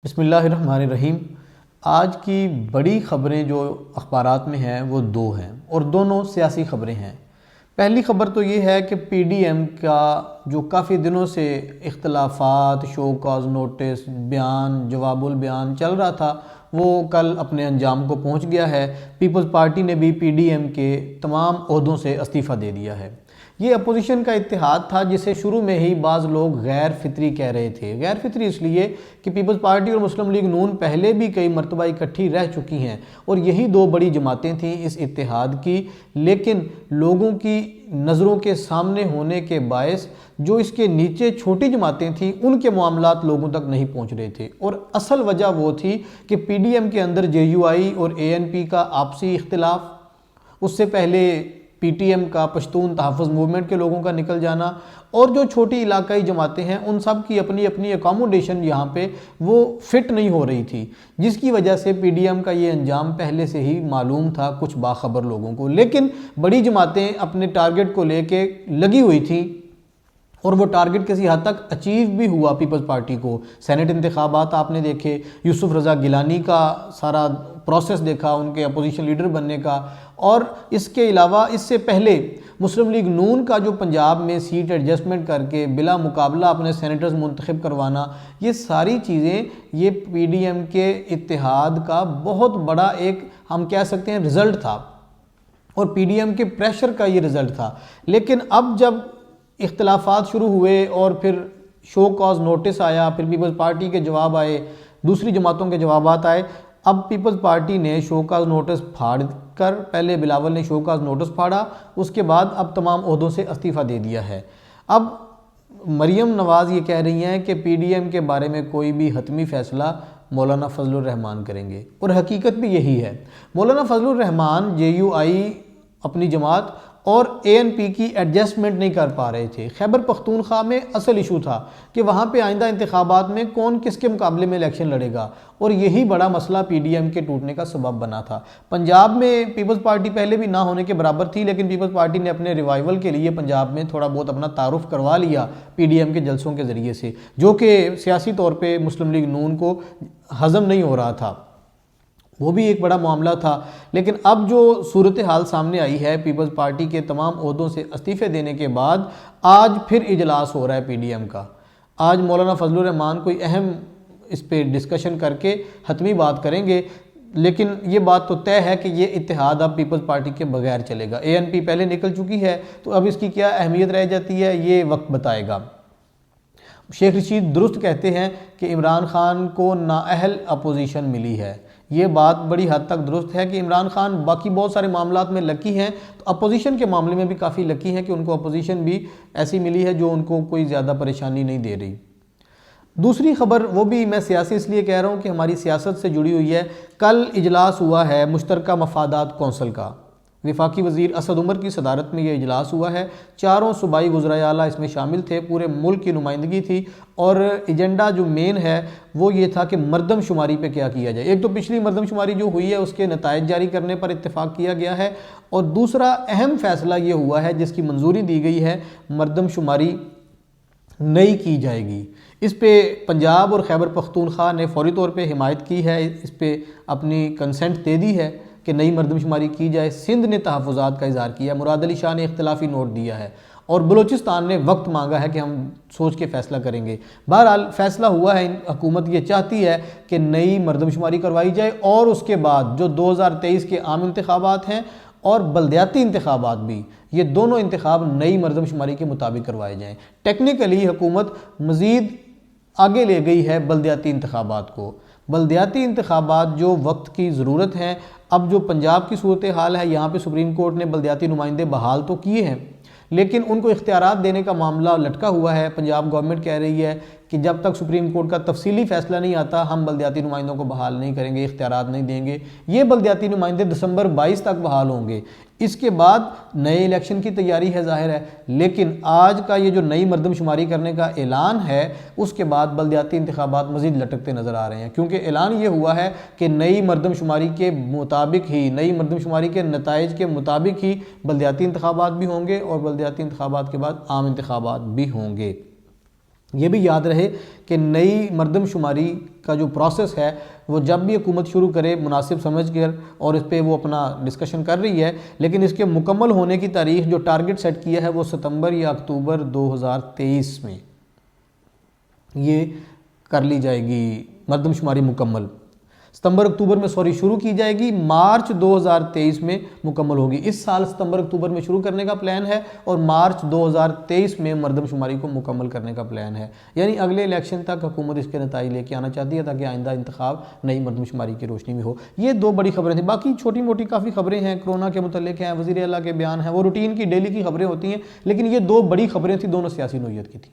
बिस्मिल्लाहिर्रहमानिर्रहीम। आज की बड़ी ख़बरें जो अखबारात में हैं वो दो हैं और दोनों सियासी ख़बरें हैं। पहली ख़बर तो ये है कि पीडीएम का जो काफ़ी दिनों से इख्तलाफात, शो कॉज नोटिस, बयान जवाबुल बयान चल रहा था वो कल अपने अंजाम को पहुंच गया है। पीपल्स पार्टी ने भी पीडीएम के तमाम ओहदों से इस्तीफ़ा दे दिया है। ये अपोजिशन का इत्तेहाद था जिसे शुरू में ही बाज़ लोग गैर फितरी कह रहे थे। गैर फितरी इसलिए कि पीपल्स पार्टी और मुस्लिम लीग नून पहले भी कई मरतबा इकट्ठी रह चुकी हैं और यही दो बड़ी जमातें थीं इस इत्तेहाद की, लेकिन लोगों की नज़रों के सामने होने के बायस जो इसके नीचे छोटी जमातें थीं उनके मामलात लोगों तक नहीं पहुंच रहे थे। और असल वजह वो थी कि पीडीएम के अंदर जेयूआई और एएनपी का आपसी इख्तिलाफ, उससे पहले पीटीएम का पश्तून तहफ़्फ़ुज़ मूवमेंट के लोगों का निकल जाना और जो छोटी इलाकाई जमातें हैं उन सब की अपनी अपनी अकोमोडेशन यहाँ पे वो फिट नहीं हो रही थी, जिसकी वजह से पीडीएम का ये अंजाम पहले से ही मालूम था कुछ बाखबर लोगों को। लेकिन बड़ी जमातें अपने टारगेट को लेके लगी हुई थी और वो टारगेट किसी हद तक अचीव भी हुआ। पीपल्स पार्टी को सेनेट इंतखाबात आपने देखे, यूसुफ रज़ा गिलानी का सारा प्रोसेस देखा उनके अपोजिशन लीडर बनने का, और इसके अलावा इससे पहले मुस्लिम लीग नून का जो पंजाब में सीट एडजस्टमेंट करके बिला मुकाबला अपने सेनेटर्स मुंतखब करवाना, ये सारी चीज़ें ये पीडीएम के इत्तेहाद का बहुत बड़ा एक हम कह सकते हैं रिज़ल्ट था और पीडीएम के प्रेशर का ये रिज़ल्ट था। लेकिन अब जब इख्तलाफात शुरू हुए और फिर शो कॉज नोटिस आया, फिर पीपल्स पार्टी के जवाब आए, दूसरी जमातों के जवाबात आए, अब पीपल्स पार्टी ने शो कॉज नोटिस फाड़ कर, पहले बिलावल ने शो कॉज नोटिस फाड़ा, उसके बाद अब तमाम ओहदों से इस्तीफ़ा दे दिया है। अब मरियम नवाज़ ये कह रही हैं कि पीडीएम के बारे में कोई भी हतमी फ़ैसला मौलाना फजलुर रहमान करेंगे और हकीकत भी यही है। मौलाना फजलुर रहमान जेयूआई अपनी जमात और एएनपी की एडजस्टमेंट नहीं कर पा रहे थे। खैबर पख्तूनख्वा में असल इशू था कि वहाँ पे आइंदा इंतखाबात में कौन किसके मुकाबले में इलेक्शन लड़ेगा और यही बड़ा मसला पीडीएम के टूटने का सबब बना था। पंजाब में पीपल्स पार्टी पहले भी ना होने के बराबर थी, लेकिन पीपल्स पार्टी ने अपने रिवाइवल के लिए पंजाब में थोड़ा बहुत अपना तारुफ करवा लिया पीडीएम के जलसों के ज़रिए से, जो कि सियासी तौर पर मुस्लिम लीग नून को हज़म नहीं हो रहा था, वो भी एक बड़ा मामला था। लेकिन अब जो सूरत हाल सामने आई है पीपल्स पार्टी के तमाम ओहदों से इस्तीफ़े देने के बाद, आज फिर इजलास हो रहा है पीडीएम का। आज मौलाना फजलुर रहमान कोई अहम इस पे डिस्कशन करके हतमी बात करेंगे, लेकिन ये बात तो तय है कि ये इत्तेहाद अब पीपल्स पार्टी के बगैर चलेगा। एएनपी पहले निकल चुकी है तो अब इसकी क्या अहमियत रह जाती है ये वक्त बताएगा। शेख रशीद दुरुस्त कहते हैं कि इमरान खान को नाअहल अपोजिशन मिली है। ये बात बड़ी हद तक दुरुस्त है कि इमरान खान बाकी बहुत सारे मामलात में लकी हैं, तो अपोजिशन के मामले में भी काफ़ी लकी हैं कि उनको अपोजिशन भी ऐसी मिली है जो उनको कोई ज़्यादा परेशानी नहीं दे रही। दूसरी खबर वो भी मैं सियासी इसलिए कह रहा हूँ कि हमारी सियासत से जुड़ी हुई है। कल इजलास हुआ है मुश्तरका मफादात कौंसल का, वफाकी वज़ीर असद उमर की सदारत में ये इजलास हुआ है। चारों सूबाई वज़राए आला इसमें शामिल थे, पूरे मुल्क की नुमाइंदगी थी और एजेंडा जो मेन है वो ये था कि मरदमशुमारी पे क्या किया जाए। एक तो पिछली मरदमशुमारी जो हुई है उसके नताइज जारी करने पर इत्तेफाक किया गया है और दूसरा अहम फ़ैसला ये हुआ है जिसकी मंजूरी दी गई है, मरदमशुमारी नई की जाएगी। इस पे पंजाब और खैबर पख्तूनख्वा ने फौरी तौर पे हिमायत की है, इस पे अपनी कंसेंट दे दी है कि नई मरदमशुमारी की जाए। सिंध ने तहफ़्फ़ुज़ात का इज़हार किया, मुराद अली शाह ने इख्तिलाफ़ी नोट दिया है और बलूचिस्तान ने वक्त मांगा है कि हम सोच के फ़ैसला करेंगे। बहरहाल फ़ैसला हुआ है, हुकूमत ये चाहती है कि नई मरदमशुमारी करवाई जाए और उसके बाद जो 2023 के आम इंतखाबात हैं और बल्दियाती इंतखाबात भी, ये दोनों इंतखाब नई मरदमशुमारी के मुताबिक करवाए जाएँ। टेक्निकली हुकूमत मज़ीद आगे ले गई है बल्दियाती इंतखाबात को। बल्दियाती इंतखाबात जो वक्त की ज़रूरत है, अब जो पंजाब की सूरत हाल है, यहाँ पे सुप्रीम कोर्ट ने बल्दियाती नुमाइंदे बहाल तो किए हैं लेकिन उनको इख्तियारात देने का मामला लटका हुआ है। पंजाब गवर्नमेंट कह रही है कि जब तक सुप्रीम कोर्ट का तफसीली फ़ैसला नहीं आता हम बल्दियाती नुमाइंदों को बहाल नहीं करेंगे, इख्तियारात नहीं देंगे। ये बल्दियाती नुमाइंदे दिसंबर 22 तक बहाल होंगे, इसके बाद नए इलेक्शन की तैयारी है ज़ाहिर है। लेकिन आज का ये जो नई मरदमशुमारी करने का ऐलान है उसके बाद बल्दियाती इंतखाबात मज़ीद लटकते नज़र आ रहे हैं, क्योंकि ऐलान ये हुआ है कि नई मरदमशुमारी के मुताबिक ही, नई मरदमशुमारी के नताइज के मुताबिक ही बल्दियाती इंतखाबात भी होंगे और बल्दियाती इंतखाबात के बाद आम इंतखाबात भी होंगे। ये भी याद रहे कि नई मरदमशुमारी का जो प्रोसेस है वो जब भी हुकूमत शुरू करे मुनासिब समझ कर और इस पर वो अपना डिस्कशन कर रही है, लेकिन इसके मुकम्मल होने की तारीख जो टारगेट सेट किया है वो सितंबर या अक्टूबर 2023 में ये कर ली जाएगी मरदमशुमारी मुकम्मल। सितंबर अक्टूबर में शुरू की जाएगी, मार्च 2023 में मुकम्मल होगी। इस साल सितंबर अक्टूबर में शुरू करने का प्लान है और मार्च 2023 में मरदमशुमारी को मुकम्मल करने का प्लान है। यानी अगले इलेक्शन तक हुकूमत इसके नतीजे लेके आना चाहती है ताकि आइंदा इंतखाब नई मरदमशुमारी की रोशनी में हो। ये दो बड़ी खबरें थी। बाकी छोटी मोटी काफ़ी खबरें हैं, कोरोना के मुतल्लिक हैं, वज़ीर आला के बयान हैं, वो रूटीन की डेली की खबरें होती हैं, लेकिन ये दो बड़ी खबरें थी, दोनों सियासी नोयत की थी।